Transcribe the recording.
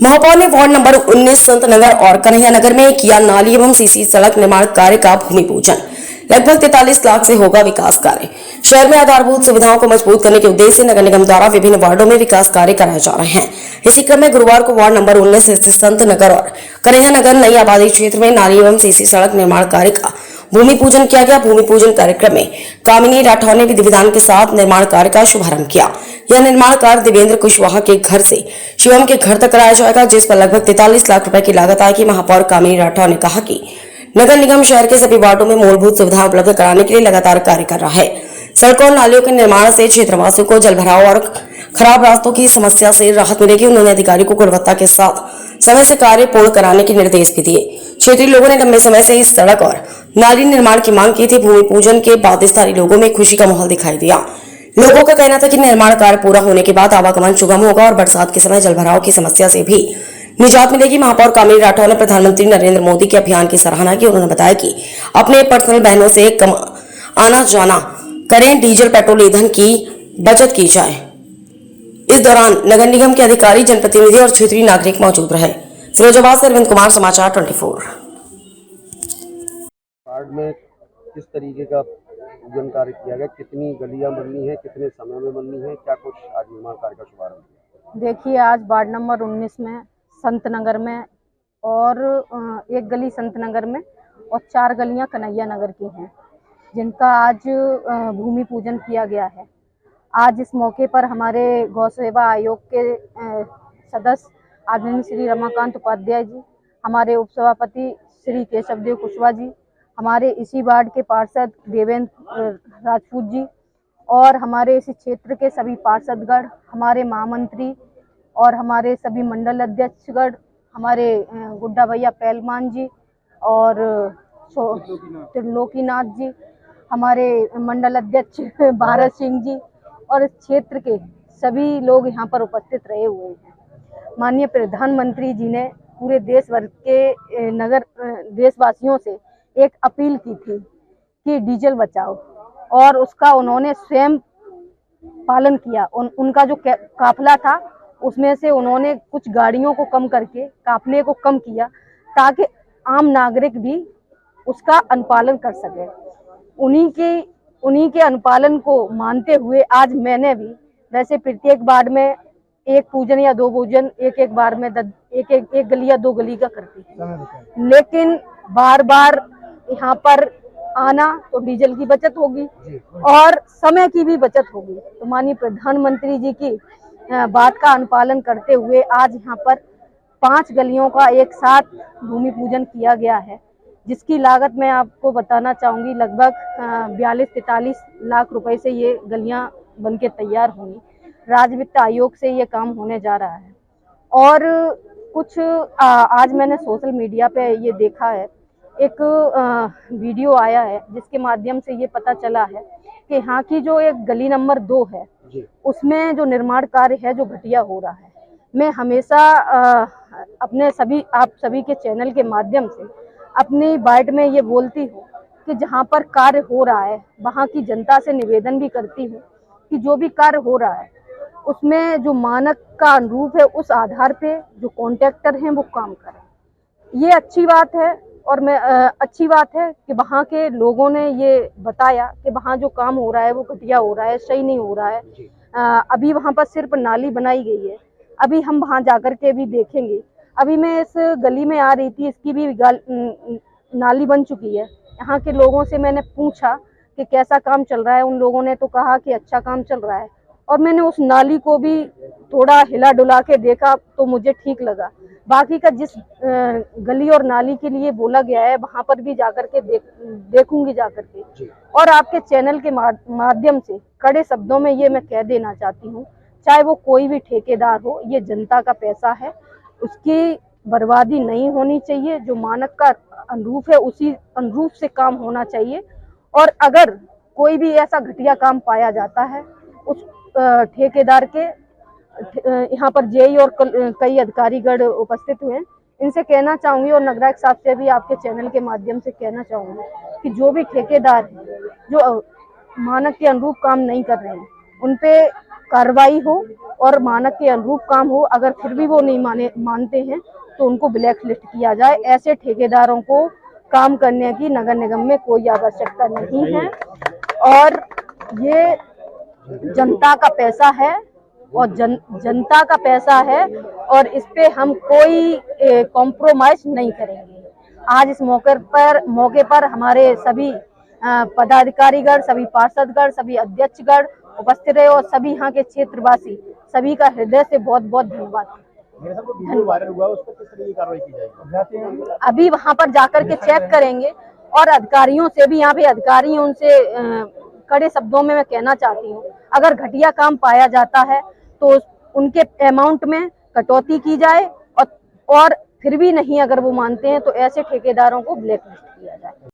महापौर ने ward number 19 Sant Nagar और कन्हैया नगर में किया नाली एवं सीसी सड़क निर्माण कार्य का भूमि पूजन। लगभग 43 लाख से होगा विकास कार्य। शहर में आधारभूत सुविधाओं को मजबूत करने के उद्देश्य से नगर निगम द्वारा विभिन्न वार्डों में विकास कार्य कराए जा रहे हैं। इसी क्रम में गुरुवार को वार्ड नंबर 19 स्थित संत नगर और कन्हैया नगर नई आबादी क्षेत्र में नाली एवं सीसी सड़क निर्माण कार्य का भूमि पूजन किया गया। भूमि पूजन कार्यक्रम में कामिनी राठौर ने विधि विधान के साथ निर्माण कार्य का शुभारंभ किया। यह निर्माण कार्य देवेंद्र कुशवाहा के घर से शिवम के घर तक कराया जाएगा, जिस पर लगभग 43 लाख रुपए की लागत आएगी। महापौर कामिनी राठौर ने कहा कि नगर निगम शहर के सभी वार्डों में मूलभूत सुविधा उपलब्ध कराने के लिए लगातार कार्य कर रहा है। सड़कों और नालियों के निर्माण से क्षेत्रवासियों को जलभराव और खराब रास्तों की समस्या से राहत मिलेगी। उन्होंने अधिकारियों को गुणवत्ता के साथ समय से कार्य पूर्ण कराने के निर्देश भी दिए। क्षेत्रीय लोगों ने लंबे समय से इस सड़क और नाली निर्माण की मांग की थी। भूमि पूजन के बाद स्थानीय लोगों में खुशी का माहौल दिखाई दिया। लोगों का कहना था कि निर्माण कार्य पूरा होने के बाद आवागमन सुगम होगा और बरसात के समय जलभराव की समस्या से भी निजात मिलेगी। महापौर कामिनी राठौर ने प्रधानमंत्री नरेंद्र मोदी के अभियान की सराहना की। उन्होंने बताया कि अपने पर्सनल बहनों से कम आना जाना करें, डीजल पेट्रोल ईंधन की बचत की जाए। इस दौरान नगर निगम के अधिकारी, जनप्रतिनिधि और क्षेत्रीय नागरिक मौजूद रहे। फिरोजाबाद से अरविंद कुमार, समाचार 24। वार्ड में किस तरीके का पूजन कार्य किया गया, कितनी गलियां बननी है, कितने समय में बननी है, क्या कुछ आज निर्माण कार्य का शुभारंभ किया? देखिए, आज वार्ड नंबर 19 में संत नगर में और एक गली संत नगर में और 4 गलियां कन्हैया नगर की हैं, जिनका आज भूमि पूजन किया गया है। आज इस मौके पर हमारे गौ सेवा आयोग के सदस्य आदरणीय श्री रमाकांत उपाध्याय जी, हमारे उपसभापति श्री केशवदेव कुशवाहा जी, हमारे इसी वार्ड के पार्षद देवेंद्र राजपूत जी और हमारे इसी क्षेत्र के सभी पार्षदगण, हमारे महामंत्री और हमारे सभी मंडल अध्यक्षगण, हमारे गुड्डा भैया पहलवान जी और त्रिलोकीनाथ जी, हमारे मंडल अध्यक्ष भारत सिंह जी और इस क्षेत्र के सभी लोग यहाँ पर उपस्थित रहे हुए हैं। माननीय प्रधानमंत्री जी ने पूरे देश भर के देशवासियों से एक अपील की थी कि डीजल बचाओ, और उसका उन्होंने स्वयं पालन किया। उनका जो काफिला था उसमें से उन्होंने कुछ गाड़ियों को कम करके काफिले को कम किया, ताकि आम नागरिक भी उसका अनुपालन कर सके। उन्हीं के अनुपालन को मानते हुए आज मैंने भी, वैसे प्रत्येक वार्ड में एक पूजन या 2 पूजन एक बार में एक गली या 2 गली का करती है, लेकिन बार बार यहाँ पर आना तो डीजल की बचत होगी और समय की भी बचत होगी। तो माननीय प्रधानमंत्री जी की बात का अनुपालन करते हुए आज यहाँ पर 5 गलियों का एक साथ भूमि पूजन किया गया है, जिसकी लागत मैं आपको बताना चाहूँगी लगभग 42-43 लाख रुपए से ये गलियाँ बनके तैयार होंगी। राज्य वित्त आयोग से ये काम होने जा रहा है। और कुछ आज मैंने सोशल मीडिया पे ये देखा है, एक वीडियो आया है जिसके माध्यम से ये पता चला है कि यहाँ की जो एक गली नंबर 2 है उसमें जो निर्माण कार्य है जो घटिया हो रहा है। मैं हमेशा अपने आप सभी के चैनल के माध्यम से अपनी बाइट में ये बोलती हूँ कि जहाँ पर कार्य हो रहा है वहाँ की जनता से निवेदन भी करती हूँ कि जो भी कार्य हो रहा है उसमें जो मानक का अनुरूप है उस आधार पे जो कॉन्ट्रैक्टर हैं वो काम करें। ये अच्छी बात है। और मैं अच्छी बात है कि वहाँ के लोगों ने ये बताया कि वहाँ जो काम हो रहा है वो घटिया हो रहा है, सही नहीं हो रहा है। अभी वहाँ पर सिर्फ नाली बनाई गई है, अभी हम वहाँ जाकर के भी देखेंगे। अभी मैं इस गली में आ रही थी, इसकी भी नाली बन चुकी है। यहाँ के लोगों से मैंने पूछा कि कैसा काम चल रहा है, उन लोगों ने तो कहा कि अच्छा काम चल रहा है। और मैंने उस नाली को भी थोड़ा हिला डुला के देखा तो मुझे ठीक लगा। बाकी का जिस गली और नाली के लिए बोला गया है वहां पर भी जाकर के देखूंगी जाकर के। और आपके चैनल के माध्यम से कड़े शब्दों में ये मैं कह देना चाहती हूँ, चाहे वो कोई भी ठेकेदार हो, ये जनता का पैसा है, उसकी बर्बादी नहीं होनी चाहिए। जो मानक का अनुरूप है उसी अनुरूप से काम होना चाहिए। और अगर कोई भी ऐसा घटिया काम पाया जाता है उस ठेकेदार के, यहाँ पर जेई और कई अधिकारीगण उपस्थित हुए, इनसे कहना चाहूंगी और नगरायक साहब से भी आपके चैनल के माध्यम से कहना चाहूंगी कि जो भी ठेकेदार जो मानक के अनुरूप काम नहीं कर रहे हैं उन पे कार्रवाई हो और मानक के अनुरूप काम हो। अगर फिर भी वो नहीं मानते हैं तो उनको ब्लैक लिस्ट किया जाए। ऐसे ठेकेदारों को काम करने की नगर निगम में कोई आवश्यकता नहीं है और ये जनता का पैसा है और जनता का पैसा है और इस पे हम कोई कॉम्प्रोमाइज नहीं करेंगे। आज इस मौके पर हमारे सभी पदाधिकारीगण, सभी पार्षदगण, सभी अध्यक्षगण उपस्थित रहे और सभी यहाँ के क्षेत्रवासी सभी का हृदय से बहुत बहुत धन्यवाद। वायरल हुआ उस पर किस तरह की कार्रवाई की जाएगी? अभी वहाँ पर जाकर के चेक करेंगे और अधिकारियों से भी, यहाँ पे अधिकारी हैं, उनसे कड़े शब्दों में मैं कहना चाहती हूँ, अगर घटिया काम पाया जाता है तो उनके अमाउंट में कटौती की जाए और फिर भी नहीं अगर वो मानते हैं तो ऐसे ठेकेदारों को ब्लैकलिस्ट किया जाए।